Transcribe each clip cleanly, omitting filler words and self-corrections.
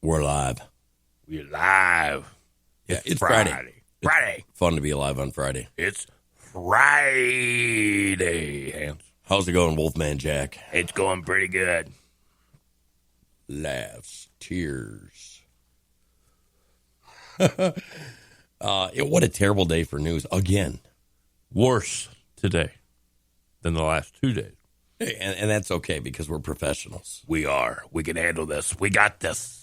We're live. We're live. Yeah, it's Friday. Friday. It's fun to be alive on Friday. It's Friday, Hans. How's it going, Wolfman Jack? It's going pretty good. Laughs, tears. What a terrible day for news. Again. Worse today than the last 2 days. And that's okay because we're professionals. We are. We can handle this. We got this.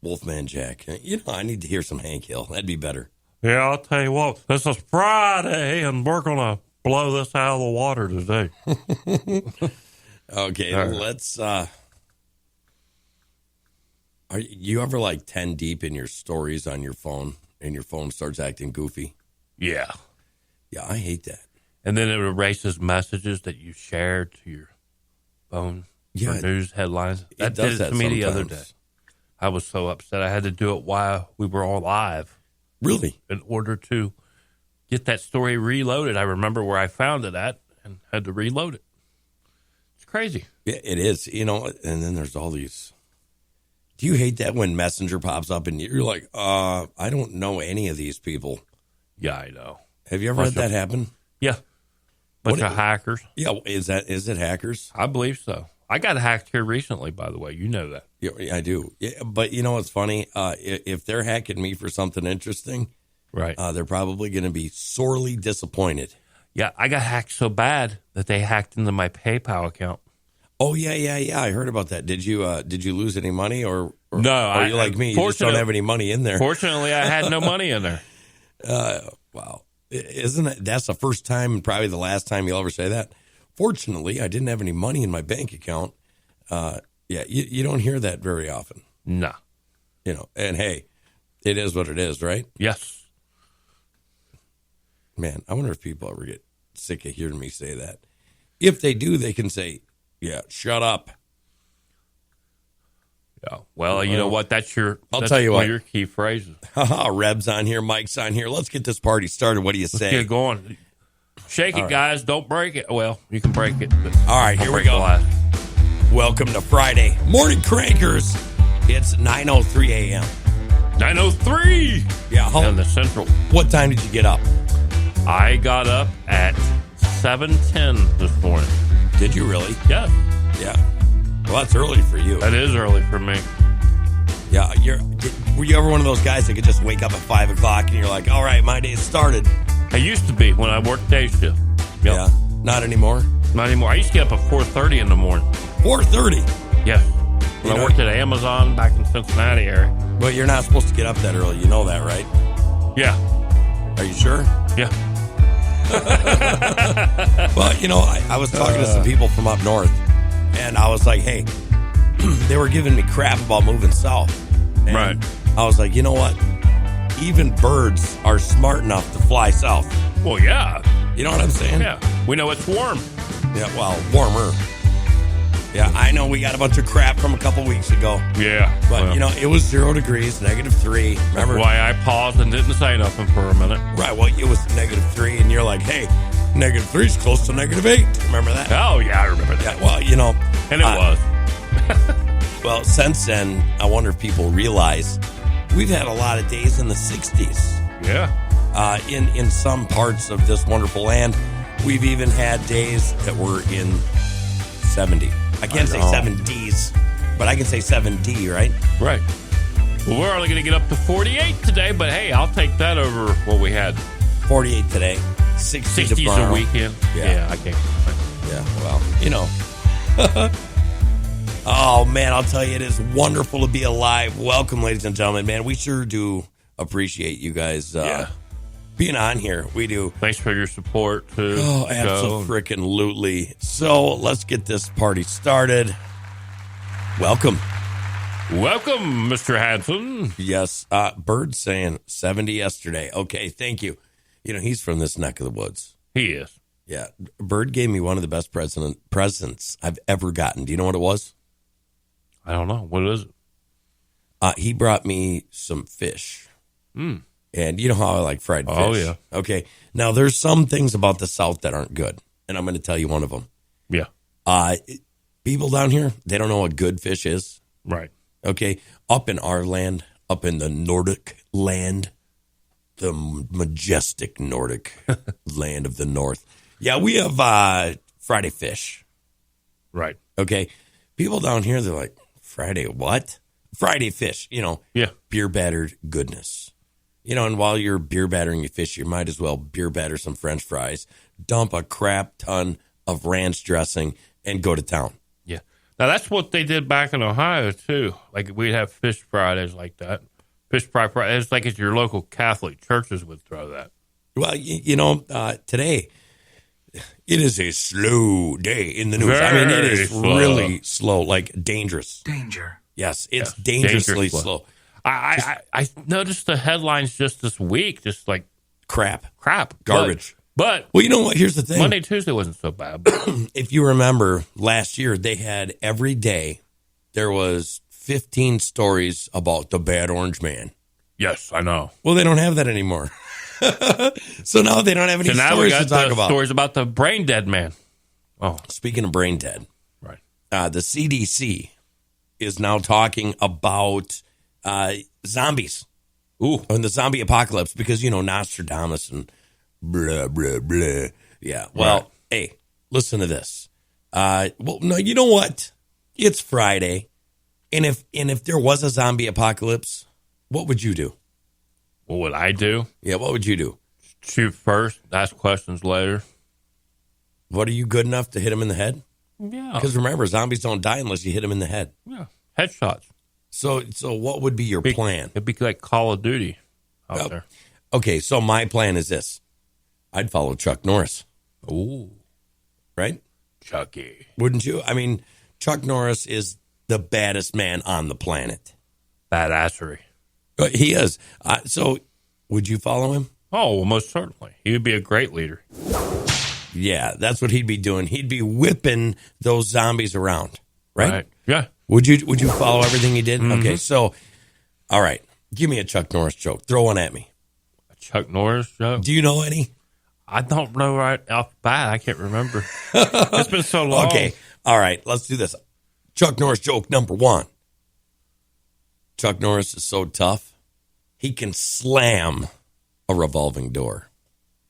Wolfman Jack. I need to hear some Hank Hill. That'd be better. Yeah, I'll tell you what. This is Friday, and we're going to blow this out of the water today. Okay, let's... Are you ever like 10 deep in your stories on your phone, and your phone starts acting goofy? Yeah. Yeah, I hate that. And then it erases messages that you shared to your phone for news headlines. That did it to me the other day. I was so upset. I had to do it while we were all live. Really? In order to get that story reloaded. I remember where I found it at and had to reload it. It's crazy. Yeah, it is. And then there's all these. Do you hate that when Messenger pops up and you're like, I don't know any of these people? Yeah, I know. Have you ever had that happen? Yeah. Bunch of hackers. Yeah, is it hackers? I believe so. I got hacked here recently, by the way. You know that. Yeah, I do. Yeah, but you know what's funny? If they're hacking me for something interesting, right? They're probably going to be sorely disappointed. Yeah, I got hacked so bad that they hacked into my PayPal account. Oh yeah. I heard about that. Did you lose any money or no? Are you like me? You just don't have any money in there. Fortunately, I had no money in there. Wow. That's the first time and probably the last time you'll ever say that. Fortunately, I didn't have any money in my bank account. You don't hear that very often. No. And hey, it is what it is, right? Yes. Man, I wonder if people ever get sick of hearing me say that. If they do, they can say, yeah, shut up. Yeah. Well, you know what? That's I'll tell you one what. of your key phrases. Reb's on here, Mike's on here. Let's get this party started. What do you say? Let's get going. Shake it, guys. Don't break it. Well, you can break it. All right, here we go. Welcome to Friday. Morning Crankers. It's 9:03 a.m. 9:03. Yeah. In the Central. What time did you get up? I got up at 7:10 this morning. Did you really? Yes. Yeah. Well, that's early for you. That is early for me. Yeah. Were you ever one of those guys that could just wake up at 5 o'clock and you're like, all right, my day's started? I used to be when I worked day shift. Yep. Yeah. Not anymore? Not anymore. I used to get up at 4:30 in the morning. 4:30? Yes. When I worked at Amazon back in Cincinnati area. But you're not supposed to get up that early. You know that, right? Yeah. Are you sure? Yeah. Well, I was talking to some people from up north, and I was like, hey, they were giving me crap about moving south. And right. I was like, you know what? Even birds are smart enough to fly south. Well, yeah. You know what I'm saying? Yeah. We know it's warm. Yeah, well, warmer. Yeah, I know we got a bunch of crap from a couple weeks ago. Yeah. But, it was 0 degrees, -3. Remember? That's why I paused and didn't say nothing for a minute. Right, well, it was -3, and you're like, hey, -3 is close to -8. Remember that? Oh, yeah, I remember that. Yeah, well, And it was. Well, since then, I wonder if people realize we've had a lot of days in the 60s. Yeah. In some parts of this wonderful land, we've even had days that were in 70. I can't say 70s, but I can say 7D, right? Right. Well, we're only going to get up to 48 today, but hey, I'll take that over what we had. 48 today, 60 60's tomorrow. a weekend. Yeah, I can't complain. Yeah, well, Oh, man, I'll tell you, it is wonderful to be alive. Welcome, ladies and gentlemen. Man, we sure do appreciate you guys being on here. We do. Thanks for your support, too. Oh, absolutely. So let's get this party started. Welcome. Welcome, Mr. Hanson. Yes, Bird's saying 70 yesterday. Okay, thank you. He's from this neck of the woods. He is. Yeah, Bird gave me one of the best presents I've ever gotten. Do you know what it was? I don't know. What is it? He brought me some fish. Mm. And you know how I like fried fish. Oh, yeah. Okay. Now, there's some things about the South that aren't good, and I'm going to tell you one of them. Yeah. People down here, they don't know what good fish is. Right. Okay, up in our land, up in the Nordic land, the majestic Nordic land of the North. Yeah, we have Friday fish. Right. Okay, people down here, they're like, Friday what? Friday fish, beer battered goodness. And while you're beer battering your fish, you might as well beer batter some French fries, dump a crap ton of ranch dressing, and go to town. Yeah. Now, that's what they did back in Ohio, too. Like, we'd have fish Fridays like that. Fish fry Fridays. It's like at your local Catholic churches would throw that. Well, today, it is a slow day in the news. It is slow. Really slow, like dangerous. Danger. Yes, it's dangerously slow. I noticed the headlines just this week, just like crap, garbage. But well, you know what? Here's the thing. Monday, Tuesday wasn't so bad. If you remember last year, they had every day there was 15 stories about the bad orange man. Yes, I know. Well, they don't have that anymore. So now they don't have any stories to talk about. Stories about the brain dead man. Oh, speaking of brain dead, right? The CDC is now talking about zombies. Ooh, and the zombie apocalypse because Nostradamus and blah blah blah. Yeah. Well, right. Hey, listen to this. No, you know what? It's Friday, and if there was a zombie apocalypse, what would you do? What would I do? Yeah, what would you do? Shoot first, ask questions later. What, are you good enough to hit him in the head? Yeah. Because remember, zombies don't die unless you hit them in the head. Yeah. Headshots. So what would be your plan? It'd be like Call of Duty out there. Okay, so my plan is this. I'd follow Chuck Norris. Ooh. Right? Chucky. Wouldn't you? Chuck Norris is the baddest man on the planet. Badassery. He is. So would you follow him? Oh, well, most certainly. He would be a great leader. Yeah, that's what he'd be doing. He'd be whipping those zombies around, right? Yeah. Would you follow everything he did? Mm-hmm. Okay, so, all right. Give me a Chuck Norris joke. Throw one at me. A Chuck Norris joke? Do you know any? I don't know right off the bat. I can't remember. It's been so long. Okay, all right. Let's do this. Chuck Norris joke number 1. Chuck Norris is so tough, he can slam a revolving door.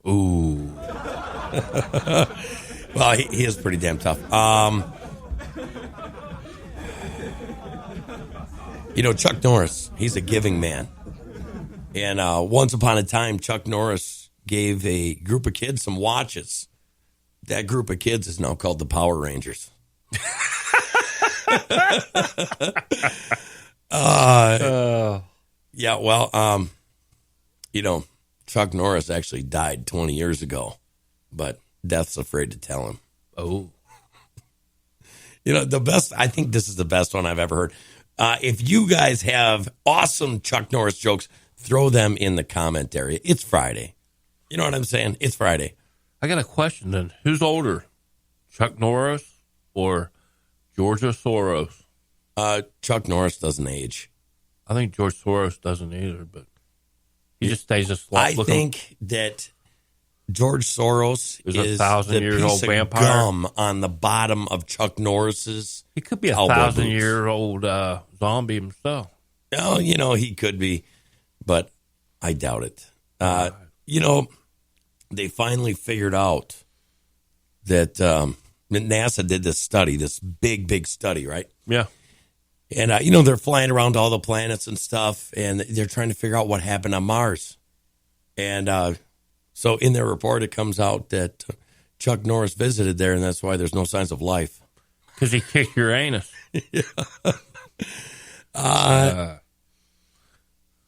Ooh. Well, he is pretty damn tough. Chuck Norris, he's a giving man. And once upon a time, Chuck Norris gave a group of kids some watches. That group of kids is now called the Power Rangers. Yeah, well, Chuck Norris actually died 20 years ago, but death's afraid to tell him. Oh. I think this is the best one I've ever heard. If you guys have awesome Chuck Norris jokes, throw them in the comment area. It's Friday. You know what I'm saying? It's Friday. I got a question then. Who's older, Chuck Norris or George Soros? Chuck Norris doesn't age. I think George Soros doesn't either, but he just stays a slot. I think that George Soros is a 1,000-year-old vampire gum on the bottom of Chuck Norris's. He could be a 1,000-year-old zombie himself. Oh, he could be, but I doubt it. They finally figured out that NASA did this study, this big study, right? Yeah. And, they're flying around all the planets and stuff, and they're trying to figure out what happened on Mars. And so in their report, it comes out that Chuck Norris visited there, and that's why there's no signs of life. Because he kicked your anus. Yeah.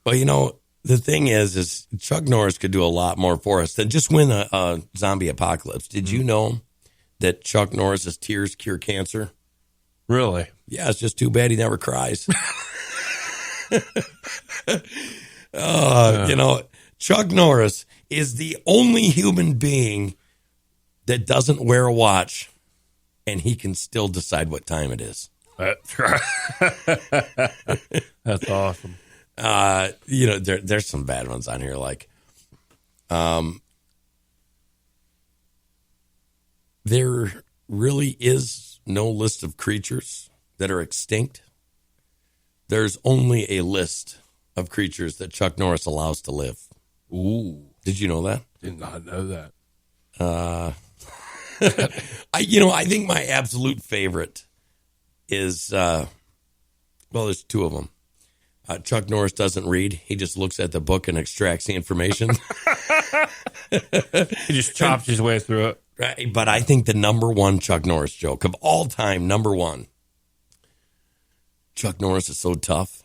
Well, the thing is Chuck Norris could do a lot more for us than just win a zombie apocalypse. Did you know that Chuck Norris's tears cure cancer? Really? Yeah, it's just too bad he never cries. Chuck Norris is the only human being that doesn't wear a watch, and he can still decide what time it is. That's right. That's awesome. There's some bad ones on here, like there really is no list of creatures that are extinct. there's only a list of creatures that Chuck Norris allows to live. Ooh. Did you know that? Did not know that. I think my absolute favorite is, there's two of them. Chuck Norris doesn't read. He just looks at the book and extracts the information. He just chops his way through it. Right, but I think the number one Chuck Norris joke of all time, number one. Chuck Norris is so tough,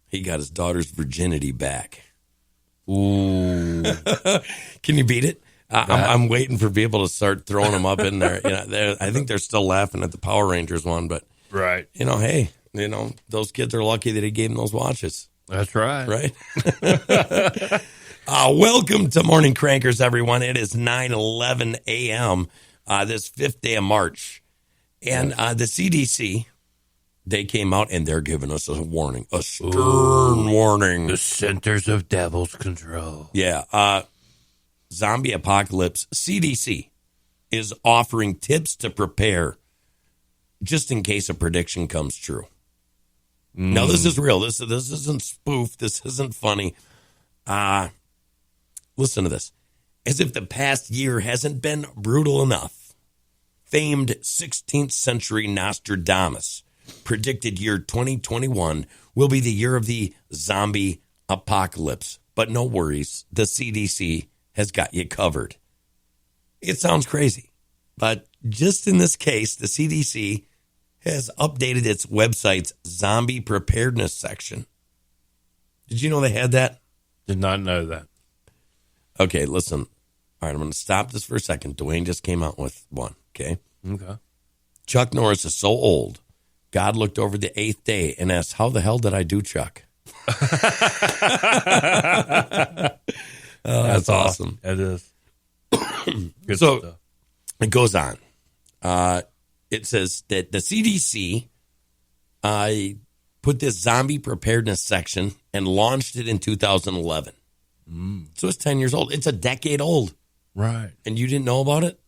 he got his daughter's virginity back. Ooh. Can you beat it? I'm waiting for people to start throwing them up in there. I think they're still laughing at the Power Rangers one, but right. Hey, those kids are lucky that he gave them those watches. That's right. Right? Welcome to Morning Crankers, everyone. It is 9:11 a.m. This 5th day of March. And the CDC, they came out and they're giving us a warning, a stern warning. The Centers of Devil's Control. Yeah. Zombie apocalypse. CDC is offering tips to prepare just in case a prediction comes true. Now, this is real. This isn't spoof. This isn't funny. Listen to this. As if the past year hasn't been brutal enough, famed 16th century Nostradamus predicted year 2021 will be the year of the zombie apocalypse. But no worries, the CDC has got you covered. It sounds crazy, but just in this case, the CDC has updated its website's zombie preparedness section. Did you know they had that? Did not know that. Okay, listen. All right, I'm going to stop this for a second. Dwayne just came out with one, okay? Okay. Chuck Norris is so old, God looked over the 8th day and asked, how the hell did I do, Chuck? That's awesome. It is. Good stuff. It goes on. It says that the CDC put this zombie preparedness section and launched it in 2011. So it's 10 years old. It's a decade old. Right. And you didn't know about it?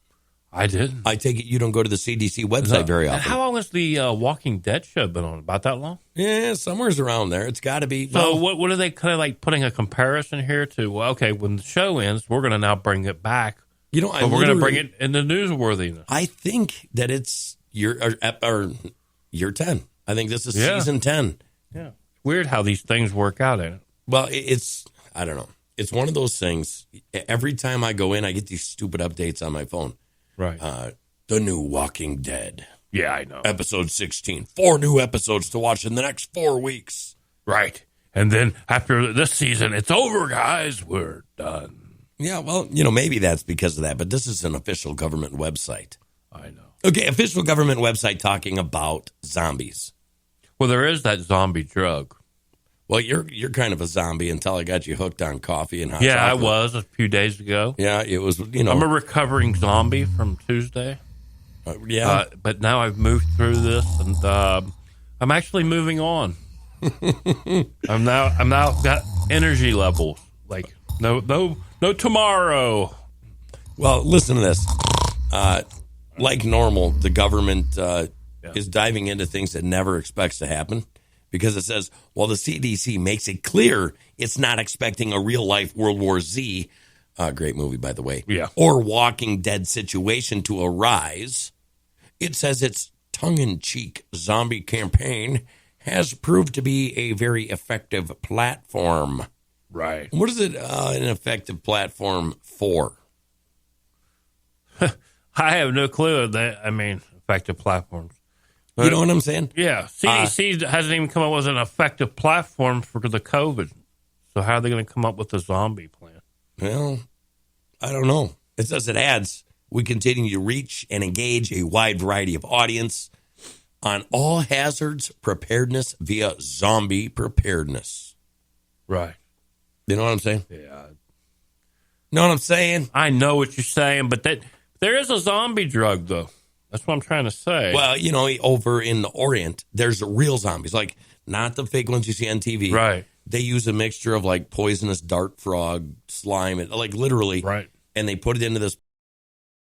I didn't. I take it you don't go to the CDC website very often. How long has the Walking Dead show been on? About that long? Yeah, somewhere's around there. It's got to be. So what are they kind of like putting a comparison here to? Well, okay, when the show ends, we're going to now bring it back. We're going to bring it into newsworthiness. I think that it's year 10. I think this is season 10. Yeah. It's weird how these things work out, ain't it? Well, I don't know. It's one of those things. Every time I go in, I get these stupid updates on my phone. Right. The new Walking Dead. Yeah, I know. Episode 16. 4 new episodes to watch in the next 4 weeks. Right. And then after this season, it's over, guys. We're done. Yeah, well, maybe that's because of that, but this is an official government website. I know. Okay, official government website talking about zombies. Well, there is that zombie drug. Well, you're kind of a zombie until I got you hooked on coffee and hot chocolate. I was a few days ago. Yeah, it was, I'm a recovering zombie from Tuesday. But now I've moved through this, and I'm actually moving on. I'm now got energy levels like no tomorrow. Well, listen to this. Like normal, the government is diving into things it never expects to happen. Because it says, while the CDC makes it clear it's not expecting a real-life World War Z, great movie, by the way, or Walking Dead situation to arise, it says its tongue-in-cheek zombie campaign has proved to be a very effective platform. Right. What is it an effective platform for? I have no clue. Effective platforms. You know what I'm saying? Yeah. CDC hasn't even come up with an effective platform for the COVID. So how are they going to come up with a zombie plan? Well, I don't know. It says it adds, we continue to reach and engage a wide variety of audience on all hazards preparedness via zombie preparedness. Right. You know what I'm saying? Yeah. Know what I'm saying? I know what you're saying, but there is a zombie drug, though. That's what I'm trying to say. Well, over in the Orient, there's real zombies, like not the fake ones you see on TV. Right. They use a mixture of like poisonous dart frog, slime, like literally. Right. And they put it into this